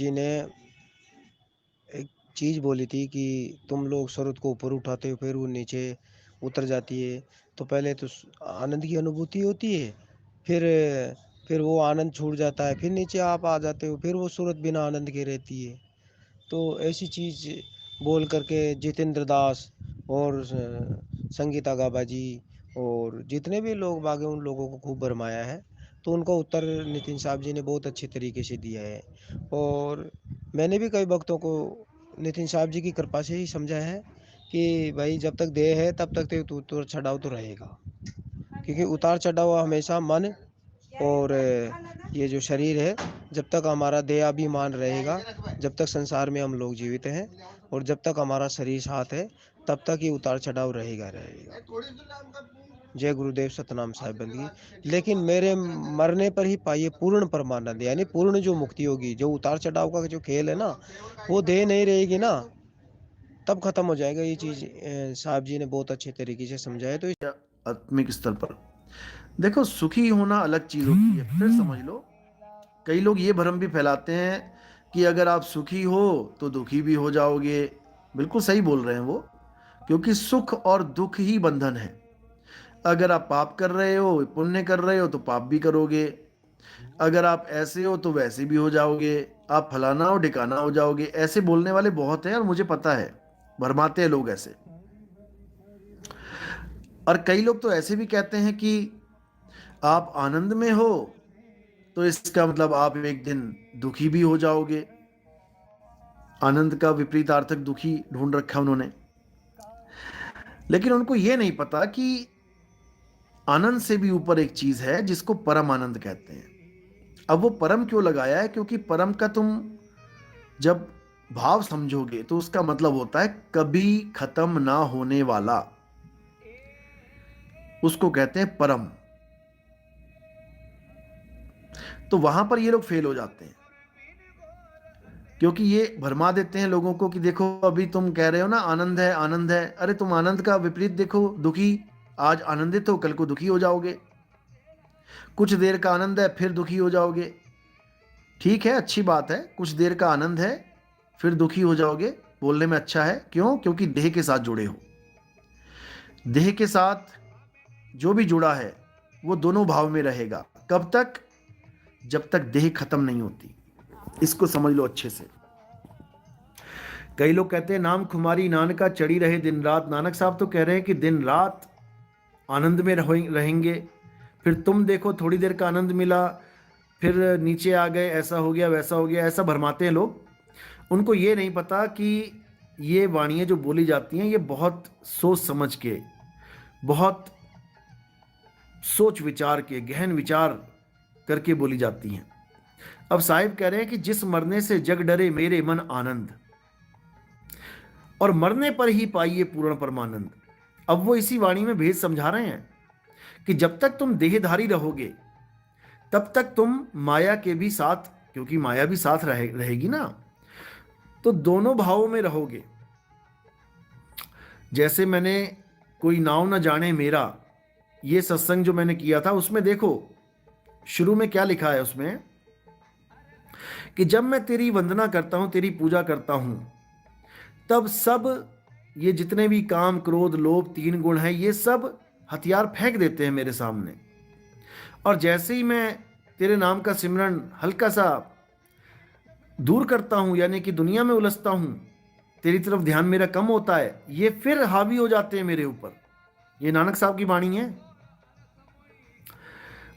जी ने एक चीज़ बोली थी कि तुम लोग सूरत को ऊपर उठाते हो, फिर वो नीचे उतर जाती है। तो पहले तो आनंद की अनुभूति होती है, फिर फिर वो आनंद छूट जाता है, फिर नीचे आप आ जाते हो, फिर वो सूरत बिना आनंद के रहती है। तो ऐसी चीज़ बोल कर के जितेंद्र दास और संगीता गाबा जी और जितने भी लोग बाग हैं उन लोगों को खूब भरमाया है। तो उनका उत्तर नितिन साहब जी ने बहुत अच्छे तरीके से दिया है। और मैंने भी कई वक्तों को नितिन साहब जी की कृपा से ही समझा है कि भाई जब तक देह है तब तक तो उतार चढ़ाव तो रहेगा। क्योंकि उतार चढ़ाव हमेशा मन और ये जो शरीर है, जब तक हमारा देहाभिमान रहेगा, जब तक संसार में हम लोग जीवित हैं और जब तक हमारा शरीर साथ है, तब तक ये उतार चढ़ाव रहेगा रहेगा। जय गुरुदेव सतनाम साहिब बंदगी। लेकिन मेरे मरने पर ही पाइए पूर्ण परमानंद, यानी पूर्ण जो मुक्ति होगी। जो उतार चढ़ाव का जो खेल है ना, वो देह नहीं रहेगी ना, तब खत्म हो जाएगा ये चीज। साहब जी ने बहुत अच्छे तरीके से समझाया। तो या आत्मिक स्तर पर देखो, सुखी होना अलग चीज होती है। फिर समझ लो, कई लोग ये भ्रम भी फैलाते हैं कि अगर आप सुखी हो तो दुखी भी हो जाओगे। बिल्कुल सही बोल रहे हैं वो, क्योंकि सुख और दुख ही बंधन है। अगर आप पाप कर रहे हो, पुण्य कर रहे हो तो पाप भी करोगे। अगर आप ऐसे हो तो वैसे भी हो जाओगे। आप फलाना हो ढिकाना हो जाओगे। ऐसे बोलने वाले बहुत हैं और मुझे पता है, भरमाते हैं लोग ऐसे। और कई लोग तो ऐसे भी कहते हैं कि आप आनंद में हो तो इसका मतलब आप एक दिन दुखी भी हो जाओगे। आनंद का विपरीतार्थक दुखी ढूंढ रखा उन्होंने। लेकिन उनको यह नहीं पता कि आनंद से भी ऊपर एक चीज है जिसको परम आनंद कहते हैं। अब वो परम क्यों लगाया है? क्योंकि परम का तुम जब भाव समझोगे तो उसका मतलब होता है कभी खत्म ना होने वाला। उसको कहते हैं परम। तो वहां पर ये लोग फेल हो जाते हैं, क्योंकि ये भरमा देते हैं लोगों को कि देखो, अभी तुम कह रहे हो ना आनंद है आनंद है। अरे तुम आनंद का विपरीत देखो, दुखी। आज आनंदित हो, कल को दुखी हो जाओगे। कुछ देर का आनंद है, फिर दुखी हो जाओगे। ठीक है, अच्छी बात है, कुछ देर का आनंद है, फिर दुखी हो जाओगे। बोलने में अच्छा है। क्यों? क्योंकि देह के साथ जुड़े हो। देह के साथ जो भी जुड़ा है वो दोनों भाव में रहेगा। कब तक? जब तक देह खत्म नहीं होती। इसको समझ लो अच्छे से। कई लोग कहते हैं नाम खुमारी नानका चढ़ी रहे दिन रात। नानक साहब तो कह रहे हैं कि दिन रात आनंद में रहेंगे। फिर तुम देखो, थोड़ी देर का आनंद मिला, फिर नीचे आ गए, ऐसा हो गया वैसा हो गया। ऐसा भरमाते हैं लोग। उनको ये नहीं पता कि ये वाणियाँ जो बोली जाती हैं ये बहुत सोच समझ के, बहुत सोच विचार के, गहन विचार करके बोली जाती हैं। अब साहिब कह रहे हैं कि जिस मरने से जग डरे मेरे मन आनंद, और मरने पर ही पाइए पूर्ण परमानंद। अब वो इसी वाणी में भेद समझा रहे हैं कि जब तक तुम देहधारी रहोगे तब तक तुम माया के भी साथ, क्योंकि माया भी साथ रहेगी ना, तो दोनों भावों में रहोगे। जैसे मैंने कोई नाव न जाने मेरा, ये सत्संग जो मैंने किया था उसमें देखो शुरू में क्या लिखा है उसमें, कि जब मैं तेरी वंदना करता हूं, तेरी पूजा करता हूं, तब सब ये जितने भी काम क्रोध लोभ तीन गुण हैं ये सब हथियार फेंक देते हैं मेरे सामने। और जैसे ही मैं तेरे नाम का सिमरन हल्का सा दूर करता हूं, यानी कि दुनिया में उलझता हूं, तेरी तरफ ध्यान मेरा कम होता है, ये फिर हावी हो जाते हैं मेरे ऊपर। ये नानक साहब की वाणी है।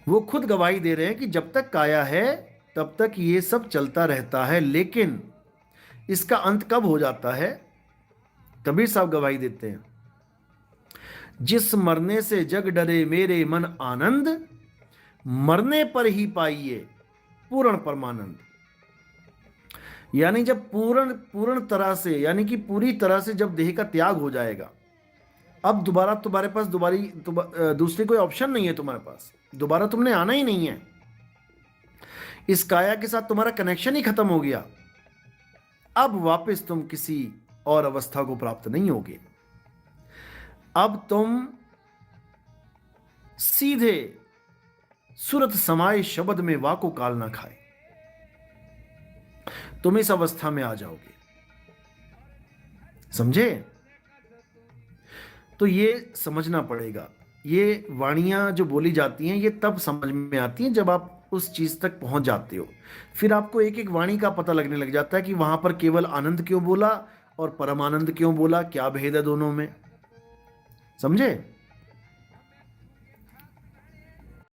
वो खुद गवाही दे रहे हैं कि जब तक काया है तब तक ये सब चलता रहता है, लेकिन इसका अंत कब हो जाता है? कबीर साहब गवाही देते हैं, जिस मरने से जग डरे मेरे मन आनंद, मरने पर ही पाइए पूर्ण परमानंद। यानी जब पूर्ण पूर्ण तरह से, यानी कि पूरी तरह से जब देह का त्याग हो जाएगा, अब दोबारा तुम्हारे पास दूसरी कोई ऑप्शन नहीं है। तुम्हारे पास दोबारा तुमने आना ही नहीं है। इस काया के साथ तुम्हारा कनेक्शन ही खत्म हो गया। अब वापस तुम किसी और अवस्था को प्राप्त नहीं होगे। अब तुम सीधे सुरत समाये शब्द में वाको काल ना खाए। तुम इस अवस्था में आ जाओगे। समझे? तो ये समझना पड़ेगा। ये वाणियां जो बोली जाती हैं ये तब समझ में आती हैं जब आप उस चीज तक पहुंच जाते हो। फिर आपको एक एक वाणी का पता लगने लग जाता है कि वहां पर केवल आनंद क्यों बोला और परमानंद क्यों बोला, क्या भेद है दोनों में। समझे?